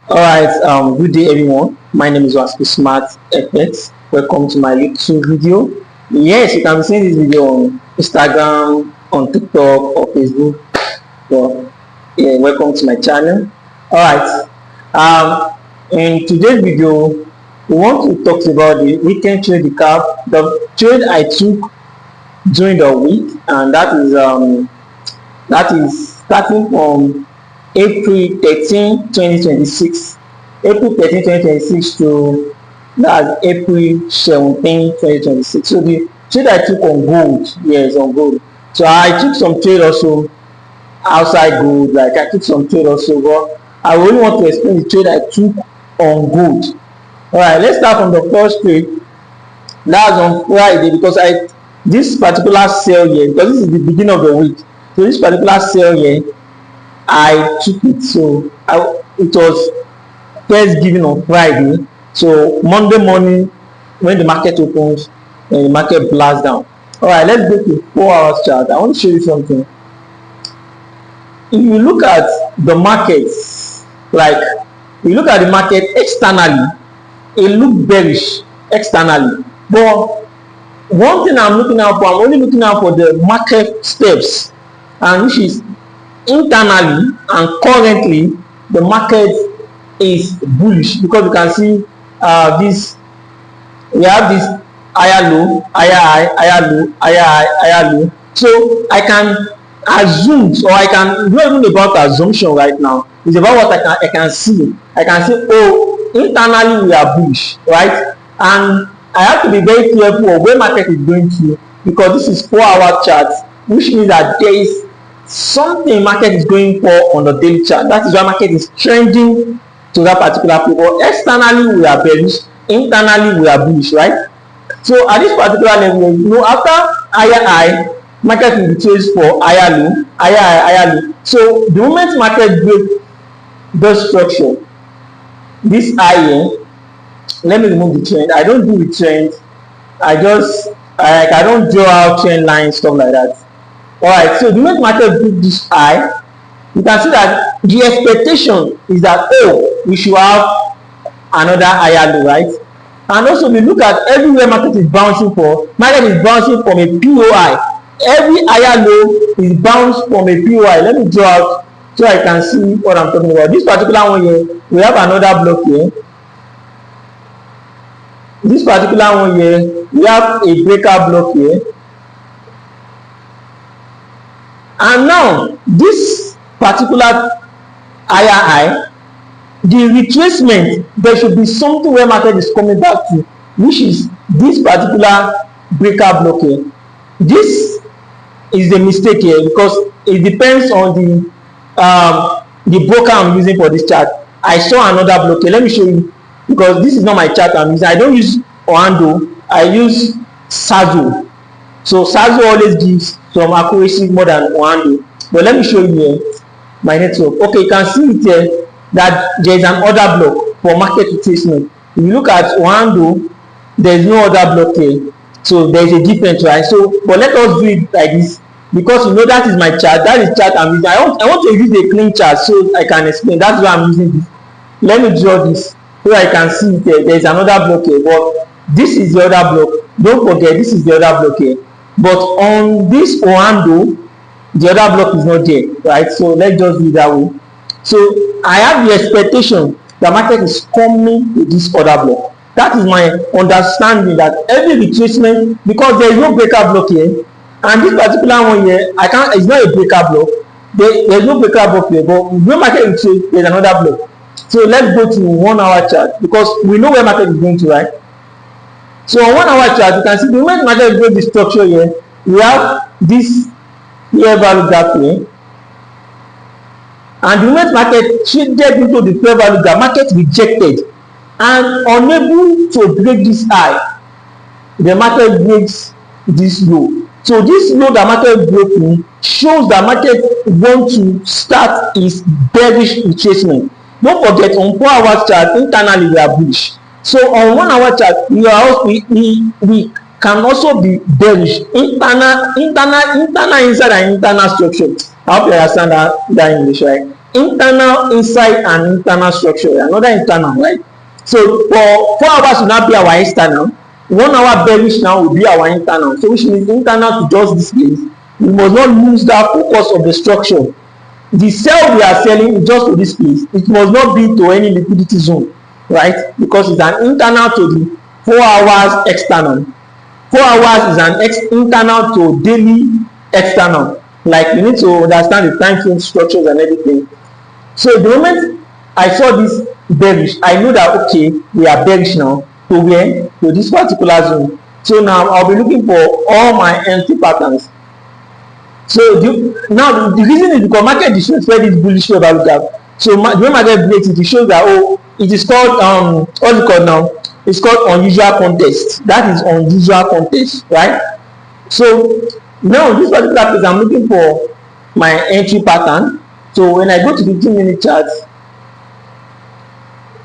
Alright, good day everyone. My name is WaskilSmartFX. Welcome to my little video. Yes, you can be seeing this video on Instagram, on TikTok or Facebook. So, yeah, welcome to my channel. Alright, in today's video, we want to talk about the weekend trade recap, the trade I took during the week, and that is starting from April 13, 2026. April 13, 2026 to that's April 17, 2026. So the trade I took on gold, yes, on gold. So I took some trade also outside gold, like I took some trade also, but I really want to explain the trade I took on gold. Alright, let's start from the first trade. That's on Friday because this particular sale here, because this is the beginning of the week. So this particular sale here, I took it. So it was first given on Friday. So Monday morning, when the market opens, and the market blasts down. All right, let's go to 4 hours chart. I want to show you something. If you look at the markets, like you look at the market externally, it looks bearish externally. But one thing I'm looking out for, I'm only looking out for the market steps, and which is internally and currently the market is bullish because you can see this. We have this higher low, higher high, higher low, higher high, higher low. So I can assume, or I can not even about assumption right now. It's about what I can see. I can say, oh, internally we are bullish, right? And I have to be very careful of where market is going to, because this is 4-hour chart, which means that there is something market is going for on the daily chart. That is why market is trending to that particular level. Externally we are bearish, internally we are bullish, right? So at this particular level, you know, after higher high, market will be chased for higher low, higher high, higher low. So the moment market break the structure, this high here, let me remove the trend. I don't do the trend. I don't draw out trend lines, stuff like that. Alright, so the moment market break this high, you can see that the expectation is that, oh, we should have another higher low, right? And also we look at everywhere market is bouncing for, market is bouncing from a POI. Every higher low is bounced from a POI. Let me draw out so I can see what I'm talking about. This particular one here, we have another block here. This particular one here, we have a breaker block here. And now this particular higher high, the retracement, there should be something where market is coming back to, which is this particular breaker block here. This is the mistake here because it depends on the broker I'm using for this chart. I saw another block here. Let me show you, because this is not my chart I'm using. I don't use Orlando, I use Sazo. So Sazo always gives some accuracy more than Orlando. But let me show you here my network. Okay, you can see it here that there is an order block for market retracement. If you look at Orlando, there is no other block here. So there is a difference, right? So, but let us do it like this, because you know that is my chart. That is chart I'm using. I want to use a clean chart so I can explain. That's why I'm using this. Let me draw this so I can see it here. There is another block here, but this is the other block. Don't forget, this is the other block here. But on this Orlando, the other block is not there, right? So let's just do it that way. So I have the expectation the market is coming to this other block. That is my understanding, that every retracement, because there is no breaker block here, and this particular one here, it's not a breaker block. There is no breaker block here, but when market retrace, there is another block. So let's go to 1 hour chart, because we know where market is going to, right? So on 1 hour chart, you can see the moment market is going to the structure here, we have this fair value gap here. And the moment market traded into the fair value gap, market rejected and unable to break this high, the market breaks this low. So this low that market broken shows that market want to start its bearish retracement. Don't forget, on 4 hours chart, internally we are bullish. So on 1 hour chart, we can also be bearish. Internal inside and internal structure. I hope you understand that English, right? internal, inside, and internal structure. Another internal, right? So for 4 hours will not be our external. 1 hour bearish now will be our internal. So which means internal to just this place. We must not lose that focus of the structure. The sell we are selling is just to this place. It must not be to any liquidity zone, right? Because it's an internal to the 4 hours external. 4 hours is an internal to daily external. Like you need to understand the time frame structures and everything. So the moment I saw this bearish, I know that okay, we are bearish now. To where? To this particular zone. So now I'll be looking for all my entry patterns. So now the reason is because market disrespect this bullish value gap. So the way market breaks it shows that it is called what's it called now? It's called unusual contest. That is unusual contest, right? So now this particular place I'm looking for my entry pattern. So when I go to the 15-minute chart,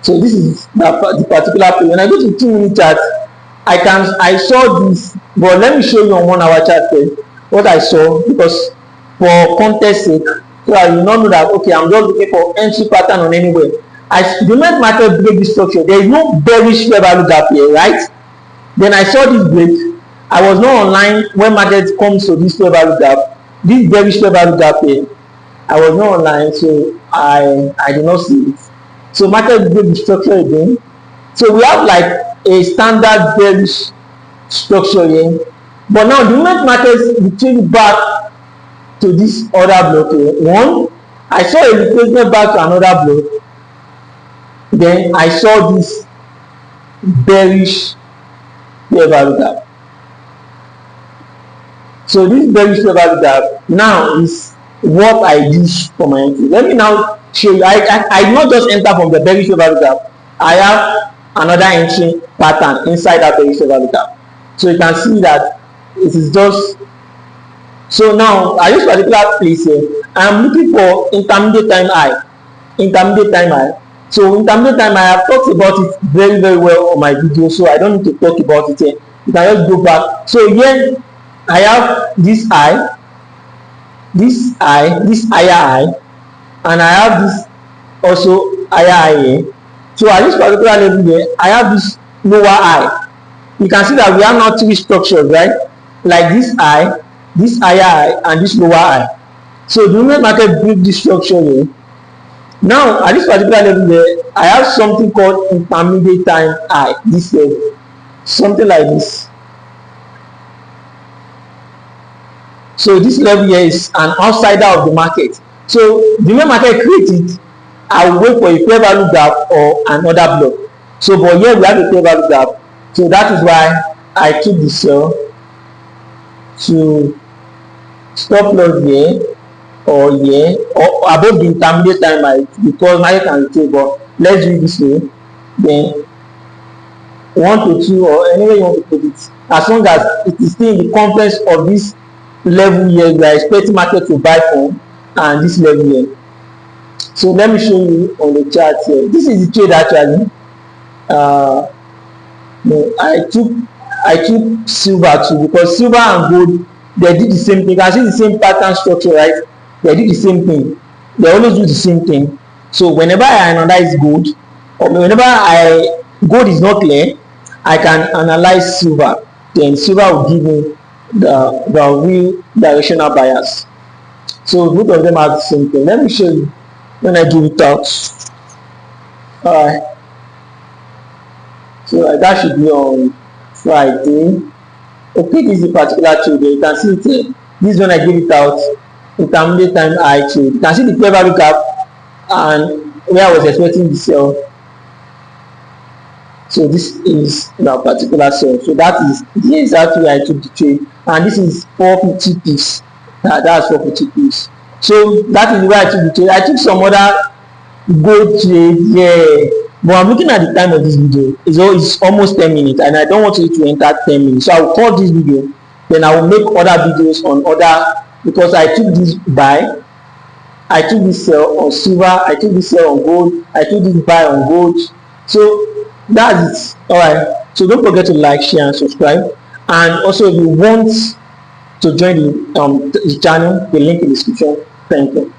so this is the particular place. When I go to the 15-minute chart, I saw this, but let me show you on 1 hour chart first what I saw, because for context sake, so I will not know that okay, I'm just looking for entry pattern on anywhere. The moment market break this structure, there is no bearish fair value gap here, right? Then I saw this break. I was not online when market comes to this fair value gap. This bearish fair value gap here, I was not online, so I did not see it. So market break the structure again. So we have like a standard bearish structure here. But now the moment market retreat back to this other block here, one, I saw a retracement back to another block. Then I saw this bearish fair value gap. So this bearish fair value gap now is what I use for my entry. Let me now show you. I not just enter from the bearish fair value gap. I have another entry pattern inside that bearish fair value gap. So you can see that it is just. So now at this particular place here, I am looking for intermediate time high. Intermediate time high. So intermediate time I have talked about it very well on my video, so I don't need to talk about it here. You can just go back. So here I have this high, this higher high, and I have this also higher high here. So at this particular level here, I have this lower high. You can see that we have now three structures, right? Like this high, this higher high, and this lower high. So the moment market break this structure here, now at this particular level here, I have something called intermediate time high. This level, something like this. So this level here is an outsider of the market. So the moment market creates it, I will wait for a fair value gap or another block. So but here we have a fair value gap. So that is why I took the sell to stop loss here or here or above the intermediate time high, because market can retrace. But let's do it this way. Then 1 to 2 or anywhere you want to put it, as long as it is still in the context of this level here we are expecting market to buy from, and this level here. So let me show you on the chart here. This is the trade actually. No, I took silver too, because silver and gold, they did the same thing. You can see the same pattern structure, right? They did the same thing. They always do the same thing. So whenever I analyze gold, or whenever gold is not clear, I can analyze silver. Then silver will give me the real directional bias. So both of them are the same thing. Let me show you when I give it out. Alright. So that should be on Friday. Okay, this is a particular trade. You can see it here. This is when I give it out. Intermediate time high trade. You can see the fair value gap and where I was expecting the sell. So this is the particular sell. So that is the exact way I took the trade. And this is 450 pips. That's 450 pips. So that is where I took the trade. I took some other gold trade, yeah. But I'm looking at the time of this video. It's almost 10 minutes, and I don't want it to enter 10 minutes. So I will pause this video. Then I will make other videos on other, because I took this buy, I took this sell on silver, I took this sell on gold, I took this buy on gold. So that's it. Alright. So don't forget to like, share, and subscribe. And also, if you want to join the channel, the link in the description. Thank you.